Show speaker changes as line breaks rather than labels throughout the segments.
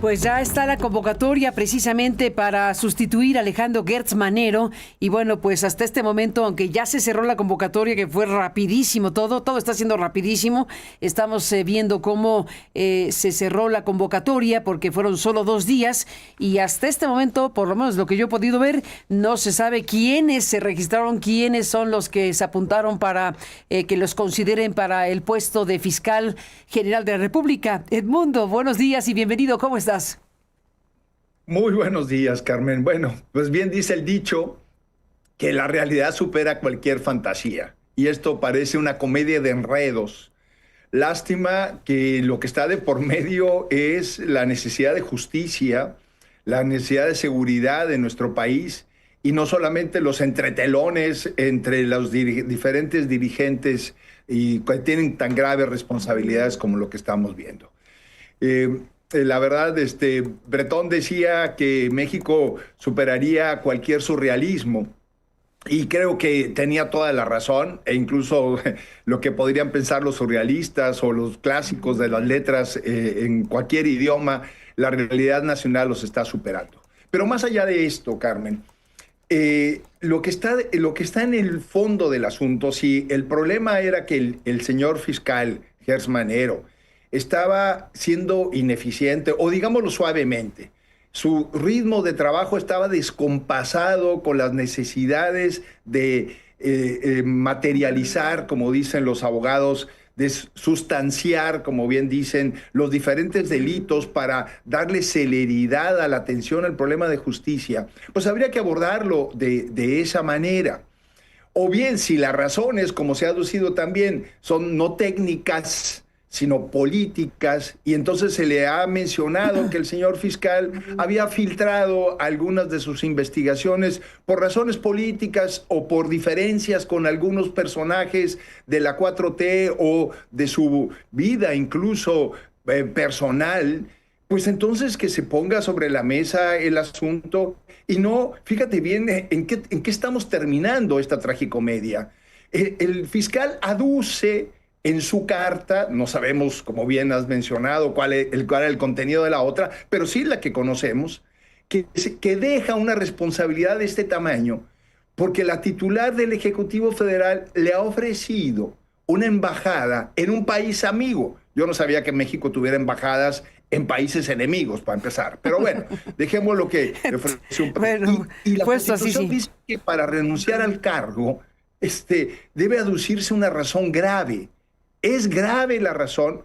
Pues ya está la convocatoria precisamente para sustituir a Alejandro Gertz Manero y bueno, pues hasta este momento, aunque ya se cerró la convocatoria, que fue rapidísimo todo está siendo rapidísimo, estamos viendo cómo se cerró la convocatoria porque fueron solo 2 días y hasta este momento, por lo menos lo que yo he podido ver, no se sabe quiénes se registraron, quiénes son los que se apuntaron para que los consideren para el puesto de fiscal general de la República. Edmundo, buenos días y bienvenido, ¿cómo estás?
Muy buenos días, Carmen. Bueno, pues bien dice el dicho que la realidad supera cualquier fantasía. Y esto parece una comedia de enredos. Lástima que lo que está de por medio es la necesidad de justicia, la necesidad de seguridad de nuestro país y no solamente los entretelones entre los diferentes dirigentes y que tienen tan graves responsabilidades como lo que estamos viendo. La verdad, Bretón decía que México superaría cualquier surrealismo y creo que tenía toda la razón, e incluso lo que podrían pensar los surrealistas o los clásicos de las letras en cualquier idioma, la realidad nacional los está superando. Pero más allá de esto, Carmen, lo que está en el fondo del asunto, si el problema era que el señor fiscal Gertz Manero estaba siendo ineficiente, o digámoslo suavemente, su ritmo de trabajo estaba descompasado con las necesidades de materializar, como dicen los abogados, de sustanciar, como bien dicen, los diferentes delitos para darle celeridad a la atención al problema de justicia, pues habría que abordarlo de esa manera. O bien, si las razones, como se ha aducido también, son no técnicas, sino políticas, y entonces se le ha mencionado que el señor fiscal había filtrado algunas de sus investigaciones por razones políticas o por diferencias con algunos personajes de la 4T o de su vida incluso personal, pues entonces que se ponga sobre la mesa el asunto y no, fíjate bien en qué estamos terminando esta tragicomedia. El fiscal aduce en su carta, no sabemos, como bien has mencionado, cuál era el contenido de la otra, pero sí la que conocemos, que deja una responsabilidad de este tamaño, porque la titular del Ejecutivo Federal le ha ofrecido una embajada en un país amigo. Yo no sabía que México tuviera embajadas en países enemigos, para empezar. Pero bueno, dejemos lo que le ofreció un país.
Bueno,
y la
pues
Constitución
así sí.
dice que para renunciar al cargo debe aducirse una razón grave. ¿Es grave la razón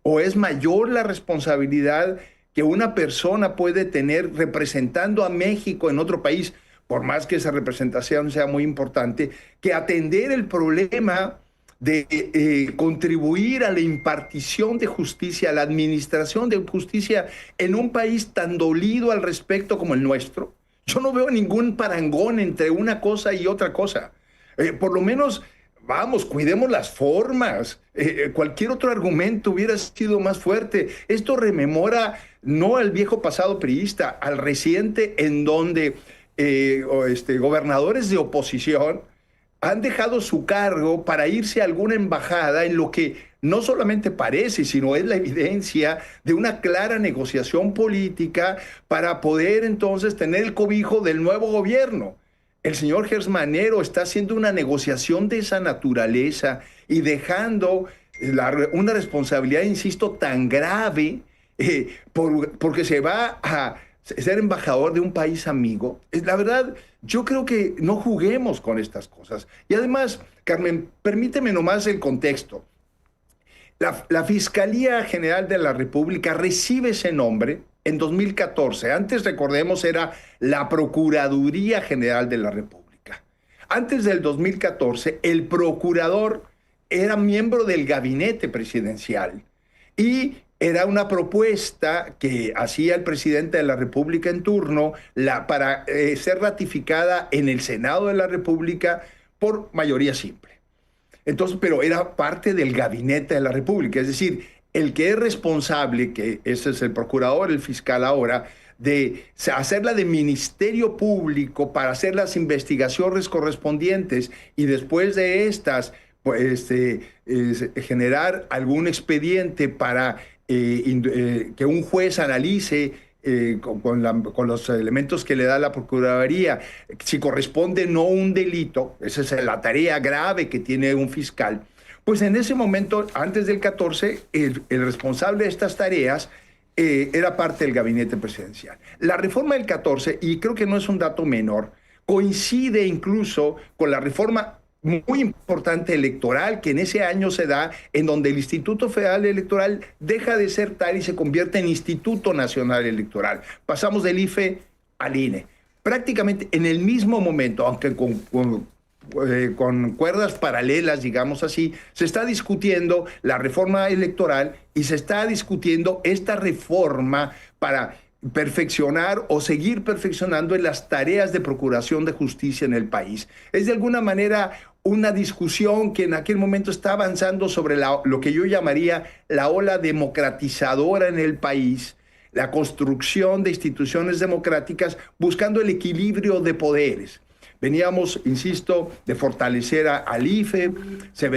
o es mayor la responsabilidad que una persona puede tener representando a México en otro país, por más que esa representación sea muy importante, que atender el problema de contribuir a la impartición de justicia, a la administración de justicia en un país tan dolido al respecto como el nuestro? Yo no veo ningún parangón entre una cosa y otra cosa. Por lo menos, vamos, cuidemos las formas. Cualquier otro argumento hubiera sido más fuerte. Esto rememora no al viejo pasado priista, al reciente, en donde gobernadores de oposición han dejado su cargo para irse a alguna embajada en lo que no solamente parece, sino es la evidencia de una clara negociación política para poder entonces tener el cobijo del nuevo gobierno. El señor Gertz Manero está haciendo una negociación de esa naturaleza y dejando una responsabilidad, insisto, tan grave porque se va a ser embajador de un país amigo. La verdad, yo creo que no juguemos con estas cosas. Y además, Carmen, permíteme nomás el contexto. La Fiscalía General de la República recibe ese nombre en 2014. Antes, recordemos, era la Procuraduría General de la República. Antes del 2014, el procurador era miembro del gabinete presidencial y era una propuesta que hacía el presidente de la República en turno para ser ratificada en el Senado de la República por mayoría simple. Entonces, pero era parte del gabinete de la República, es decir, el que es responsable, que ese es el procurador, el fiscal ahora, de hacerla de ministerio público para hacer las investigaciones correspondientes y después de estas, pues, generar algún expediente para que un juez analice con los elementos que le da la Procuraduría, si corresponde no un delito, esa es la tarea grave que tiene un fiscal, pues en ese momento, antes del 14, el responsable de estas tareas era parte del gabinete presidencial. La reforma del 14, y creo que no es un dato menor, coincide incluso con la reforma muy importante electoral que en ese año se da, en donde el Instituto Federal Electoral deja de ser tal y se convierte en Instituto Nacional Electoral. Pasamos del IFE al INE. Prácticamente en el mismo momento, aunque con cuerdas paralelas, digamos así, se está discutiendo la reforma electoral y se está discutiendo esta reforma para perfeccionar o seguir perfeccionando en las tareas de procuración de justicia en el país. Es de alguna manera una discusión que en aquel momento está avanzando sobre lo que yo llamaría la ola democratizadora en el país, la construcción de instituciones democráticas buscando el equilibrio de poderes. Veníamos, insisto, de fortalecer al IFE, se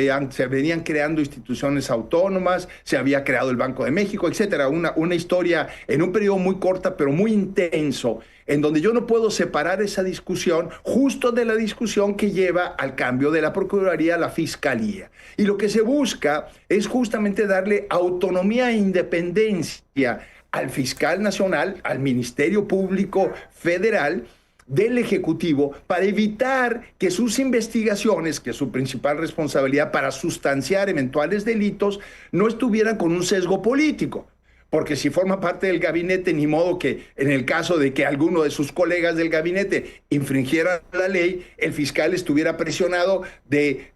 venían creando instituciones autónomas, se había creado el Banco de México, etcétera. Una historia en un periodo muy corto, pero muy intenso, en donde yo no puedo separar esa discusión justo de la discusión que lleva al cambio de la Procuraduría a la Fiscalía. Y lo que se busca es justamente darle autonomía e independencia al fiscal nacional, al Ministerio Público Federal, del Ejecutivo, para evitar que sus investigaciones, que es su principal responsabilidad para sustanciar eventuales delitos, no estuvieran con un sesgo político. Porque si forma parte del gabinete, ni modo que en el caso de que alguno de sus colegas del gabinete infringiera la ley, el fiscal estuviera presionado de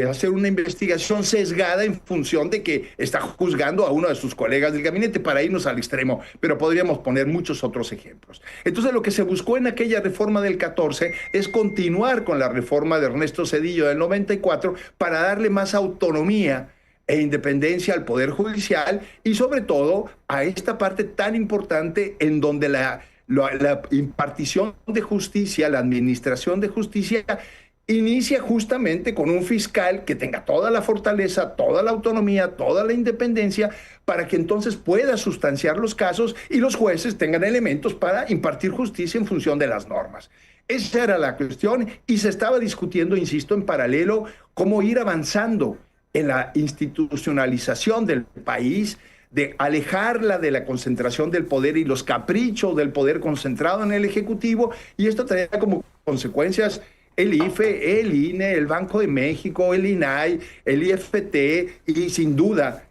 hacer una investigación sesgada en función de que está juzgando a uno de sus colegas del gabinete, para irnos al extremo, pero podríamos poner muchos otros ejemplos. Entonces, lo que se buscó en aquella reforma del 14 es continuar con la reforma de Ernesto Zedillo del 94 para darle más autonomía e independencia al Poder Judicial y sobre todo a esta parte tan importante en donde la impartición de justicia, la administración de justicia, inicia justamente con un fiscal que tenga toda la fortaleza, toda la autonomía, toda la independencia, para que entonces pueda sustanciar los casos y los jueces tengan elementos para impartir justicia en función de las normas. Esa era la cuestión y se estaba discutiendo, insisto, en paralelo, cómo ir avanzando en la institucionalización del país, de alejarla de la concentración del poder y los caprichos del poder concentrado en el Ejecutivo, y esto traía como consecuencias el IFE, el INE, el Banco de México, el INAI, el IFT y sin duda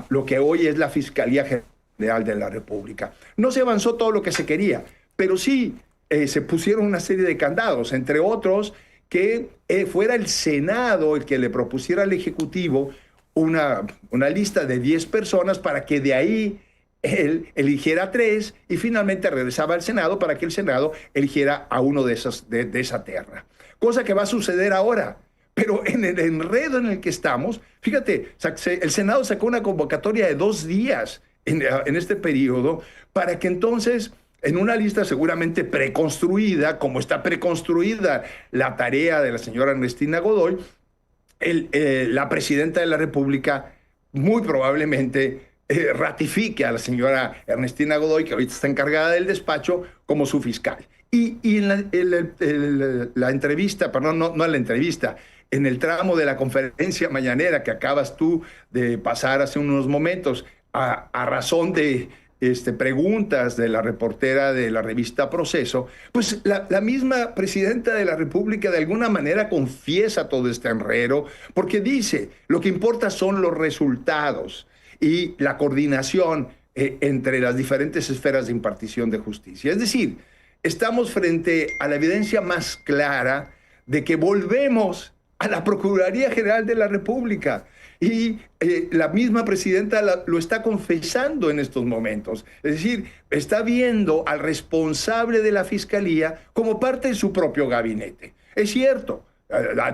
lo que hoy es la Fiscalía General de la República. No se avanzó todo lo que se quería, pero sí se pusieron una serie de candados, entre otros que fuera el Senado el que le propusiera al Ejecutivo una lista de 10 personas para que de ahí él eligiera 3 y finalmente regresaba al Senado para que el Senado eligiera a uno de esa terna. Cosa que va a suceder ahora. Pero en el enredo en el que estamos, fíjate, el Senado sacó una convocatoria de 2 días en este periodo para que entonces, en una lista seguramente preconstruida, como está preconstruida la tarea de la señora Ernestina Godoy, la presidenta de la República muy probablemente ratifique a la señora Ernestina Godoy, que ahorita está encargada del despacho, como su fiscal. Y en la entrevista, perdón, no en la entrevista, en el tramo de la conferencia mañanera que acabas tú de pasar hace unos momentos, a razón de preguntas de la reportera de la revista Proceso, pues la misma presidenta de la República de alguna manera confiesa todo este enredo, porque dice, lo que importa son los resultados y la coordinación entre las diferentes esferas de impartición de justicia. Es decir, estamos frente a la evidencia más clara de que volvemos a la Procuraduría General de la República. Y la misma presidenta lo está confesando en estos momentos. Es decir, está viendo al responsable de la Fiscalía como parte de su propio gabinete. Es cierto,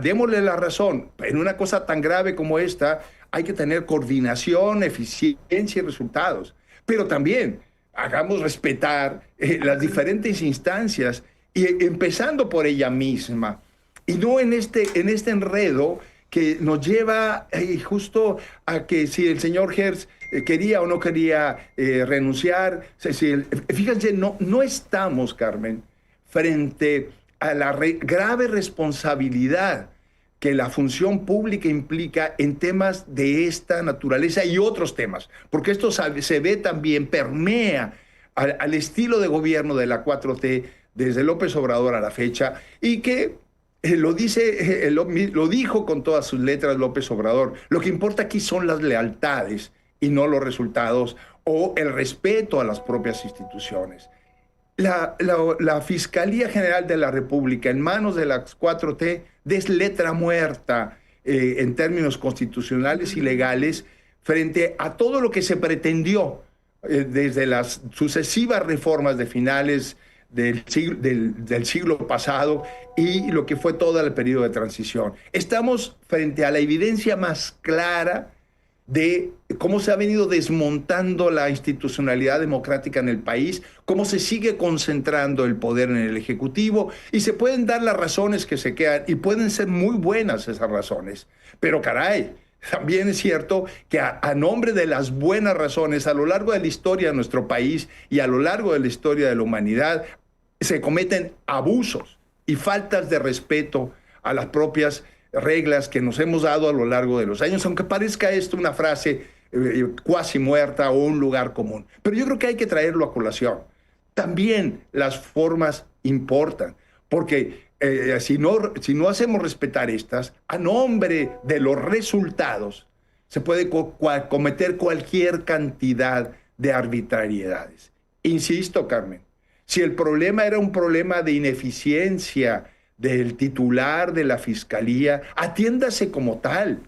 démosle la razón. En una cosa tan grave como esta hay que tener coordinación, eficiencia y resultados. Pero también hagamos respetar las diferentes instancias, y empezando por ella misma. Y no en este enredo que nos lleva justo a que si el señor Hertz quería o no quería renunciar. Fíjense, no estamos, Carmen, frente a la grave responsabilidad que la función pública implica en temas de esta naturaleza y otros temas, porque esto se ve también, permea al estilo de gobierno de la 4T desde López Obrador a la fecha, y que lo dijo con todas sus letras López Obrador. Lo que importa aquí son las lealtades y no los resultados o el respeto a las propias instituciones. La Fiscalía General de la República, en manos de las 4T, es letra muerta en términos constitucionales y legales frente a todo lo que se pretendió desde las sucesivas reformas de finales del siglo pasado y lo que fue todo el periodo de transición. Estamos frente a la evidencia más clara de cómo se ha venido desmontando la institucionalidad democrática en el país, cómo se sigue concentrando el poder en el Ejecutivo, y se pueden dar las razones que se quedan, y pueden ser muy buenas esas razones. Pero caray, también es cierto que a nombre de las buenas razones, a lo largo de la historia de nuestro país y a lo largo de la historia de la humanidad, se cometen abusos y faltas de respeto a las propias reglas que nos hemos dado a lo largo de los años, aunque parezca esto una frase cuasi muerta o un lugar común. Pero yo creo que hay que traerlo a colación. También las formas importan, porque si no hacemos respetar estas, a nombre de los resultados, se puede cometer cualquier cantidad de arbitrariedades. Insisto, Carmen, si el problema era un problema de ineficiencia del titular de la Fiscalía, atiéndase como tal,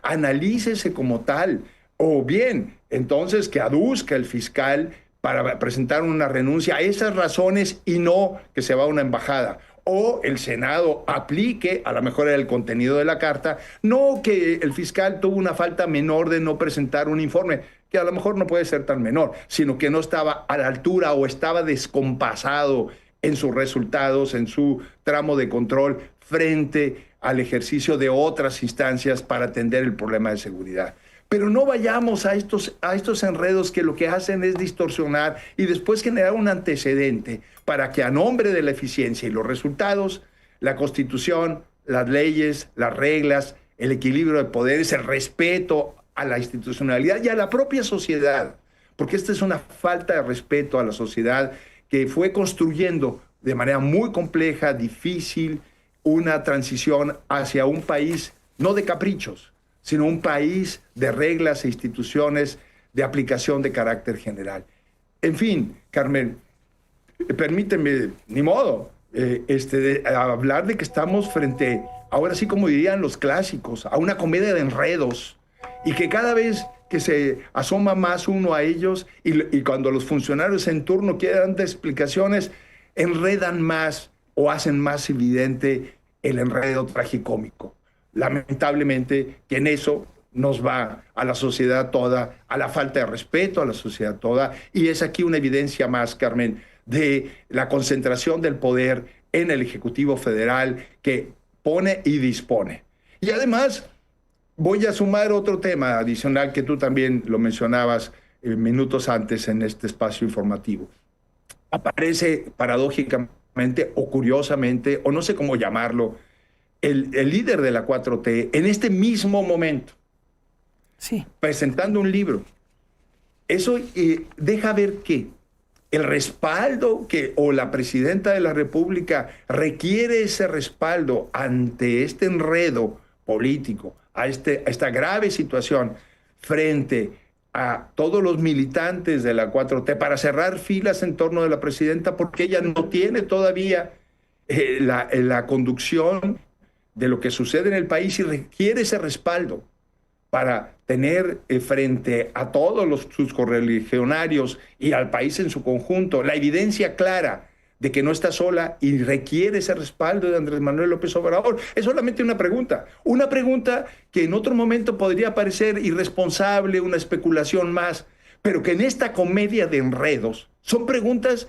analícese como tal, o bien, entonces que aduzca el fiscal para presentar una renuncia a esas razones y no que se va a una embajada, o el Senado aplique, a lo mejor el contenido de la carta, no que el fiscal tuvo una falta menor de no presentar un informe, que a lo mejor no puede ser tan menor, sino que no estaba a la altura o estaba descompasado en sus resultados, en su tramo de control, frente al ejercicio de otras instancias para atender el problema de seguridad. Pero no vayamos a estos enredos que lo que hacen es distorsionar y después generar un antecedente para que a nombre de la eficiencia y los resultados, la Constitución, las leyes, las reglas, el equilibrio de poderes, el respeto a la institucionalidad y a la propia sociedad, porque esta es una falta de respeto a la sociedad que fue construyendo de manera muy compleja, difícil, una transición hacia un país no de caprichos, sino un país de reglas e instituciones de aplicación de carácter general. En fin, Carmen, permíteme, ni modo, hablar de que estamos frente, ahora sí como dirían los clásicos, a una comedia de enredos, y que cada vez que se asoma más uno a ellos y cuando los funcionarios en turno quieren dar explicaciones, enredan más o hacen más evidente el enredo tragicómico. Lamentablemente que en eso nos va a la sociedad toda, a la falta de respeto a la sociedad toda, y es aquí una evidencia más, Carmen, de la concentración del poder en el Ejecutivo Federal que pone y dispone. Y además voy a sumar otro tema adicional que tú también lo mencionabas minutos antes en este espacio informativo. Aparece paradójicamente o curiosamente, o no sé cómo llamarlo, el líder de la 4T en este mismo momento,
sí,
presentando un libro. Eso deja ver que el respaldo o la presidenta de la República requiere ese respaldo ante este enredo político, a esta grave situación frente a todos los militantes de la 4T para cerrar filas en torno de la presidenta, porque ella no tiene todavía la conducción de lo que sucede en el país y requiere ese respaldo para tener frente a todos sus correligionarios y al país en su conjunto la evidencia clara de que no está sola y requiere ese respaldo de Andrés Manuel López Obrador. Es solamente una pregunta que en otro momento podría parecer irresponsable, una especulación más, pero que en esta comedia de enredos son preguntas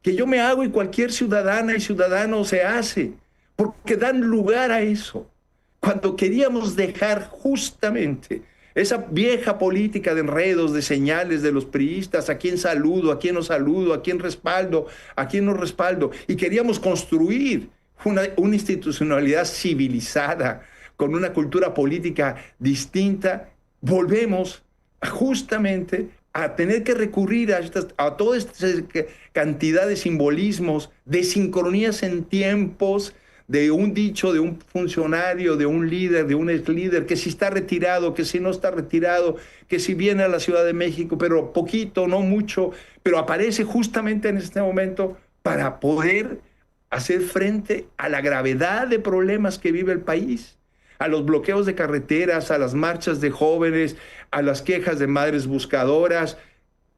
que yo me hago y cualquier ciudadana y ciudadano se hace, porque dan lugar a eso. Cuando queríamos dejar justamente Esa vieja política de enredos, de señales de los priistas, a quién saludo, a quién no saludo, a quién respaldo, a quién no respaldo. Y queríamos construir una institucionalidad civilizada, con una cultura política distinta. Volvemos justamente a tener que recurrir a toda esta cantidad de simbolismos, de sincronías en tiempos, de un dicho, de un funcionario, de un líder, de un ex líder, que si está retirado, que si no está retirado, que si viene a la Ciudad de México, pero poquito, no mucho, pero aparece justamente en este momento para poder hacer frente a la gravedad de problemas que vive el país, a los bloqueos de carreteras, a las marchas de jóvenes, a las quejas de madres buscadoras,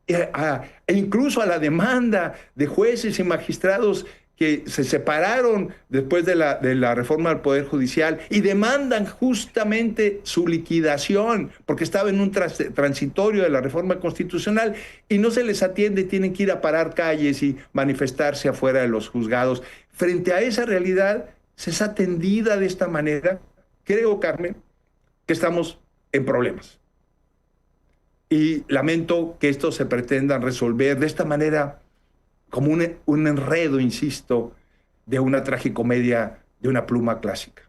e incluso a la demanda de jueces y magistrados que se separaron después de la reforma del Poder Judicial y demandan justamente su liquidación, porque estaba en un transitorio de la reforma constitucional y no se les atiende, tienen que ir a parar calles y manifestarse afuera de los juzgados. Frente a esa realidad, si es atendida de esta manera, creo, Carmen, que estamos en problemas. Y lamento que esto se pretendan resolver de esta manera, como un enredo, insisto, de una tragicomedia de una pluma clásica.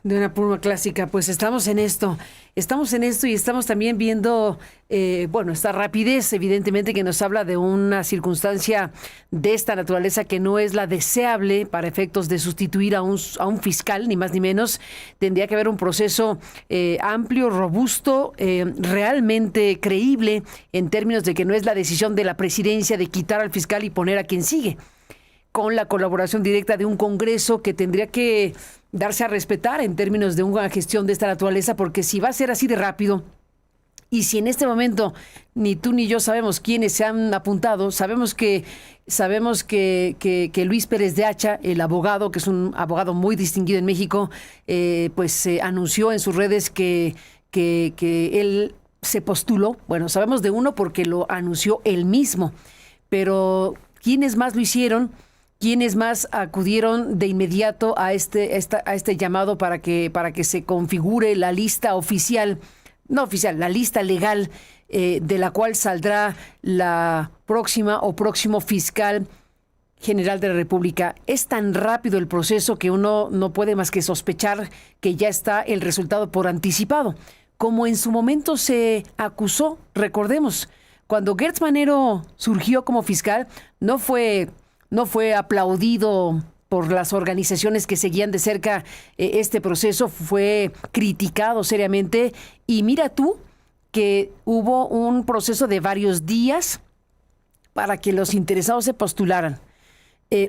De una pluma clásica, pues estamos en esto y estamos también viendo, esta rapidez, evidentemente, que nos habla de una circunstancia de esta naturaleza que no es la deseable para efectos de sustituir a un fiscal, ni más ni menos. Tendría que haber un proceso amplio, robusto, realmente creíble, en términos de que no es la decisión de la presidencia de quitar al fiscal y poner a quien sigue, con la colaboración directa de un Congreso que tendría que darse a respetar en términos de una gestión de esta naturaleza, porque si va a ser así de rápido, y si en este momento ni tú ni yo sabemos quiénes se han apuntado, sabemos que Luis Pérez de Hacha, el abogado, que es un abogado muy distinguido en México, anunció en sus redes que él se postuló. Bueno, sabemos de uno porque lo anunció él mismo, pero ¿quiénes más lo hicieron? ¿Quiénes más acudieron de inmediato a este llamado para que se configure la lista oficial, no oficial, la lista legal de la cual saldrá la próxima o próximo fiscal general de la República? Es tan rápido el proceso que uno no puede más que sospechar que ya está el resultado por anticipado. Como en su momento se acusó, recordemos, cuando Gertz Manero surgió como fiscal, no fue aplaudido por las organizaciones que seguían de cerca este proceso, fue criticado seriamente. Y mira tú que hubo un proceso de varios días para que los interesados se postularan.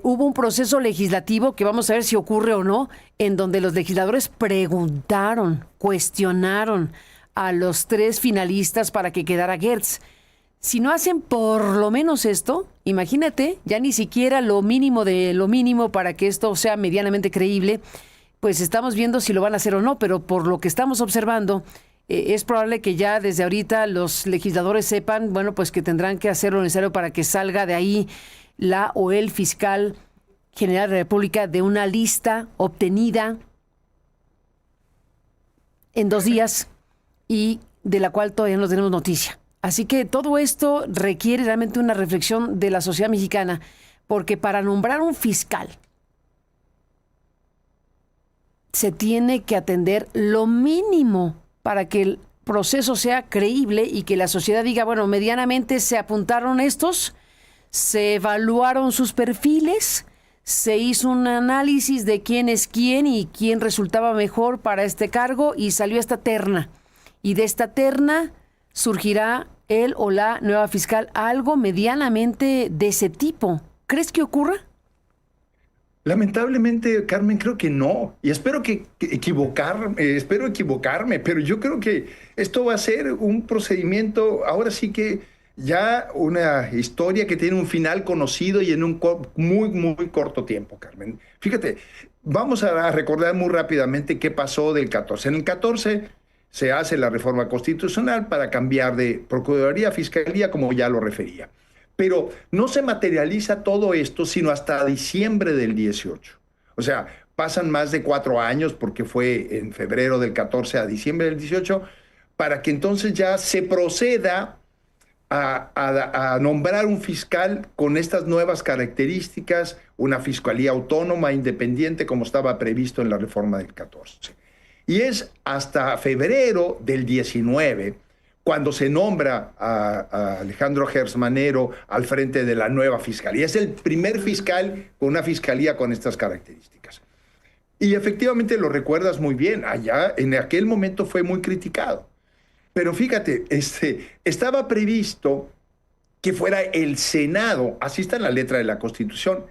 Hubo un proceso legislativo que vamos a ver si ocurre o no, en donde los legisladores preguntaron, cuestionaron a los 3 finalistas para que quedara Gertz. Si no hacen por lo menos esto, imagínate, ya ni siquiera lo mínimo de lo mínimo para que esto sea medianamente creíble, pues estamos viendo si lo van a hacer o no, pero por lo que estamos observando, es probable que ya desde ahorita los legisladores sepan, pues que tendrán que hacer lo necesario para que salga de ahí la o el fiscal general de la República de una lista obtenida en 2 días y de la cual todavía no tenemos noticia. Así que todo esto requiere realmente una reflexión de la sociedad mexicana, porque para nombrar un fiscal se tiene que atender lo mínimo para que el proceso sea creíble y que la sociedad diga, medianamente se apuntaron estos, se evaluaron sus perfiles, se hizo un análisis de quién es quién y quién resultaba mejor para este cargo y salió esta terna. Y de esta terna surgirá él o la nueva fiscal, algo medianamente de ese tipo. ¿Crees que ocurra?
Lamentablemente, Carmen, creo que no. Y espero equivocarme, pero yo creo que esto va a ser un procedimiento, ahora sí que ya una historia que tiene un final conocido y en un muy, muy corto tiempo, Carmen. Fíjate, vamos a recordar muy rápidamente qué pasó del 14. En el 14 se hace la reforma constitucional para cambiar de Procuraduría a Fiscalía, como ya lo refería. Pero no se materializa todo esto sino hasta diciembre del 18. O sea, pasan más de 4 años porque fue en febrero del 14 a diciembre del 18, para que entonces ya se proceda a nombrar un fiscal con estas nuevas características, una fiscalía autónoma, independiente, como estaba previsto en la reforma del 14. Y es hasta febrero del 19 cuando se nombra a Alejandro Gertz Manero al frente de la nueva fiscalía. Es el primer fiscal con una fiscalía con estas características. Y efectivamente lo recuerdas muy bien, allá en aquel momento fue muy criticado. Pero fíjate, estaba previsto que fuera el Senado, así está en la letra de la Constitución,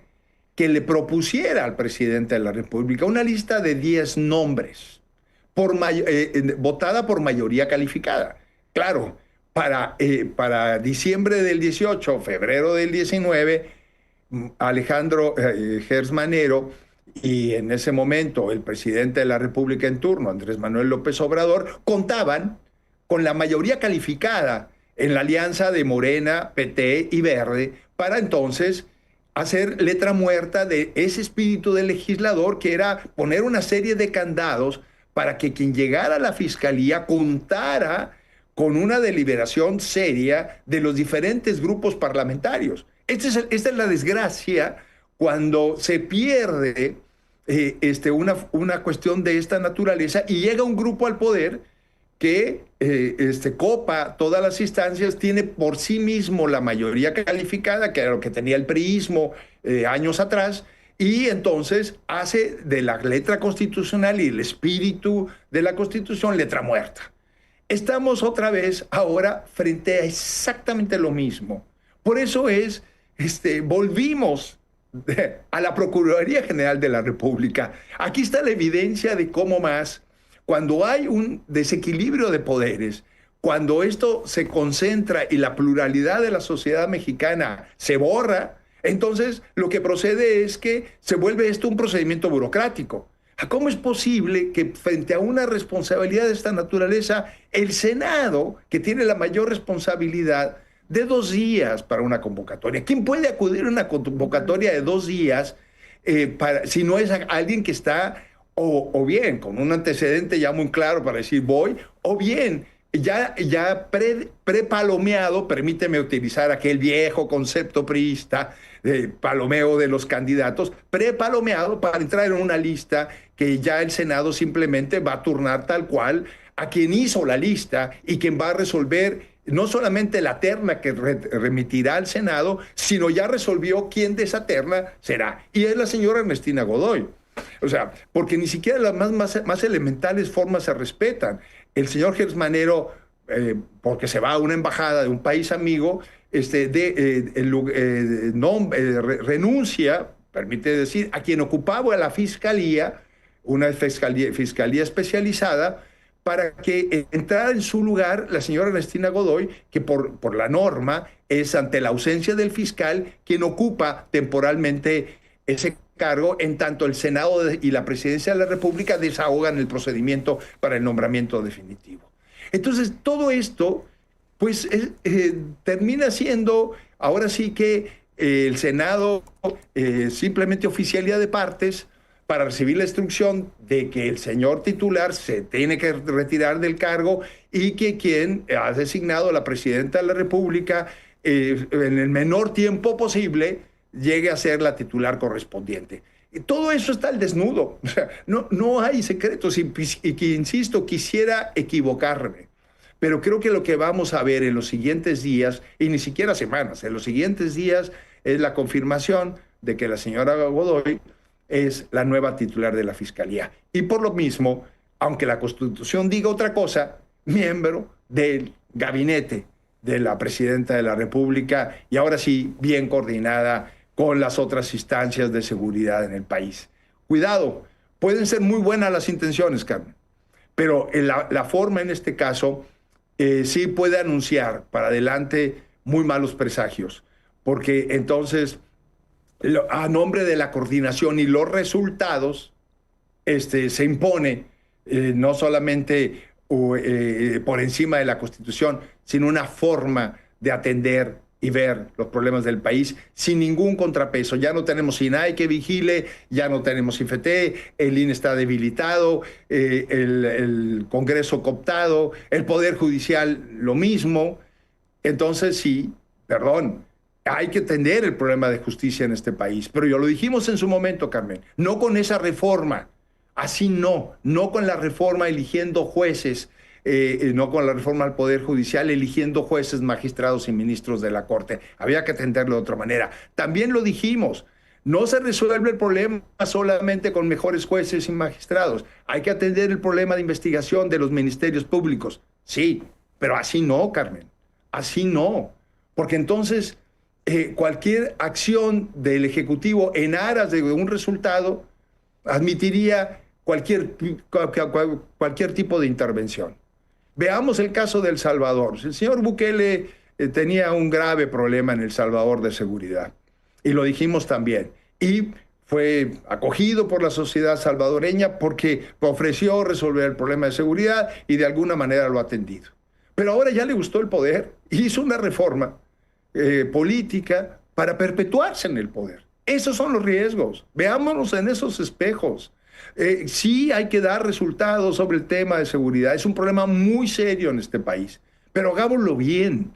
que le propusiera al presidente de la República una lista de 10 nombres, votada por mayoría calificada. Claro, para diciembre del 18, febrero del 19, Alejandro Gertz Manero y en ese momento el presidente de la República en turno, Andrés Manuel López Obrador, contaban con la mayoría calificada en la alianza de Morena, PT y Verde, para entonces hacer letra muerta de ese espíritu del legislador, que era poner una serie de candados para que quien llegara a la fiscalía contara con una deliberación seria de los diferentes grupos parlamentarios. Esta es la desgracia cuando se pierde una cuestión de esta naturaleza y llega un grupo al poder que copa todas las instancias, tiene por sí mismo la mayoría calificada, que era lo que tenía el priismo años atrás, y entonces hace de la letra constitucional y el espíritu de la Constitución letra muerta. Estamos otra vez ahora frente a exactamente lo mismo. Por eso volvimos a la Procuraduría General de la República. Aquí está la evidencia de cómo más, cuando hay un desequilibrio de poderes, cuando esto se concentra y la pluralidad de la sociedad mexicana se borra, entonces lo que procede es que se vuelve esto un procedimiento burocrático. ¿Cómo es posible que frente a una responsabilidad de esta naturaleza, el Senado, que tiene la mayor responsabilidad, de 2 días para una convocatoria? ¿Quién puede acudir a una convocatoria de 2 días si no es alguien que está o bien con un antecedente ya muy claro para decir voy, o bien ya prepalomeado, permíteme utilizar aquel viejo concepto priista de palomeo de los candidatos, prepalomeado para entrar en una lista que ya el Senado simplemente va a turnar tal cual a quien hizo la lista y quien va a resolver no solamente la terna que remitirá al Senado, sino ya resolvió quién de esa terna será. Y es la señora Ernestina Godoy. O sea, porque ni siquiera las más elementales formas se respetan. El señor Gertz Manero, porque se va a una embajada de un país amigo, renuncia, permite decir, a quien ocupaba la fiscalía, una fiscalía especializada, para que entrara en su lugar la señora Ernestina Godoy, que por la norma es, ante la ausencia del fiscal, quien ocupa temporalmente ese cargo, en tanto el Senado y la Presidencia de la República desahogan el procedimiento para el nombramiento definitivo. Entonces, todo esto, pues, termina siendo, ahora sí que el Senado simplemente oficialía de partes para recibir la instrucción de que el señor titular se tiene que retirar del cargo y que quien ha designado a la Presidenta de la República en el menor tiempo posible llegue a ser la titular correspondiente. Y todo eso está al desnudo. O sea, no hay secretos. Y que, insisto, quisiera equivocarme, pero creo que lo que vamos a ver en los siguientes días, y ni siquiera semanas, en los siguientes días, es la confirmación de que la señora Godoy es la nueva titular de la Fiscalía. Y por lo mismo, aunque la Constitución diga otra cosa, miembro del gabinete de la Presidenta de la República, y ahora sí, bien coordinada con las otras instancias de seguridad en el país. Cuidado, pueden ser muy buenas las intenciones, Carmen, pero la forma en este caso sí puede anunciar para adelante muy malos presagios, porque entonces, a nombre de la coordinación y los resultados, se impone no solamente por encima de la Constitución, sino una forma de atender y ver los problemas del país sin ningún contrapeso. Ya no tenemos INAI que vigile, ya no tenemos IFT, el INE está debilitado, el Congreso cooptado, el Poder Judicial lo mismo. Entonces sí, perdón, hay que atender el problema de justicia en este país. Pero yo lo dijimos en su momento, Carmen, no con esa reforma, así no con la reforma eligiendo jueces, no con la reforma al Poder Judicial, eligiendo jueces, magistrados y ministros de la Corte. Había que atenderlo de otra manera. También lo dijimos, no se resuelve el problema solamente con mejores jueces y magistrados. Hay que atender el problema de investigación de los ministerios públicos. Sí, pero así no, Carmen, así no. Porque entonces cualquier acción del Ejecutivo en aras de un resultado admitiría cualquier tipo de intervención. Veamos el caso de El Salvador. El señor Bukele tenía un grave problema en El Salvador de seguridad, y lo dijimos también. Y fue acogido por la sociedad salvadoreña porque ofreció resolver el problema de seguridad y de alguna manera lo ha atendido. Pero ahora ya le gustó el poder, hizo una reforma política para perpetuarse en el poder. Esos son los riesgos. Veámonos en esos espejos. Sí hay que dar resultados sobre el tema de seguridad. Es un problema muy serio en este país, pero hagámoslo bien,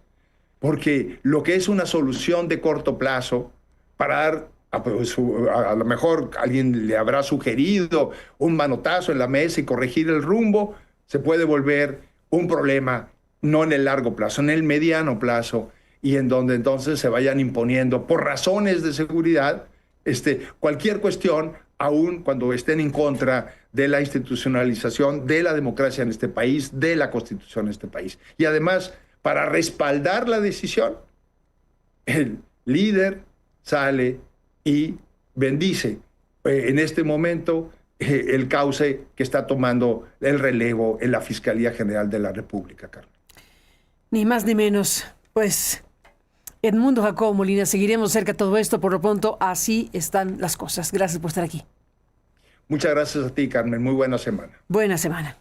porque lo que es una solución de corto plazo para dar, a lo mejor alguien le habrá sugerido un manotazo en la mesa y corregir el rumbo, se puede volver un problema no en el largo plazo, en el mediano plazo, y en donde entonces se vayan imponiendo por razones de seguridad cualquier cuestión, aun cuando estén en contra de la institucionalización de la democracia en este país, de la Constitución en este país. Y además, para respaldar la decisión, el líder sale y bendice en este momento el cauce que está tomando el relevo en la Fiscalía General de la República, Carmen.
Ni más ni menos. Pues, Edmundo Jacobo Molina, seguiremos cerca de todo esto. Por lo pronto, así están las cosas. Gracias por estar aquí.
Muchas gracias a ti, Carmen. Muy buena semana.
Buena semana.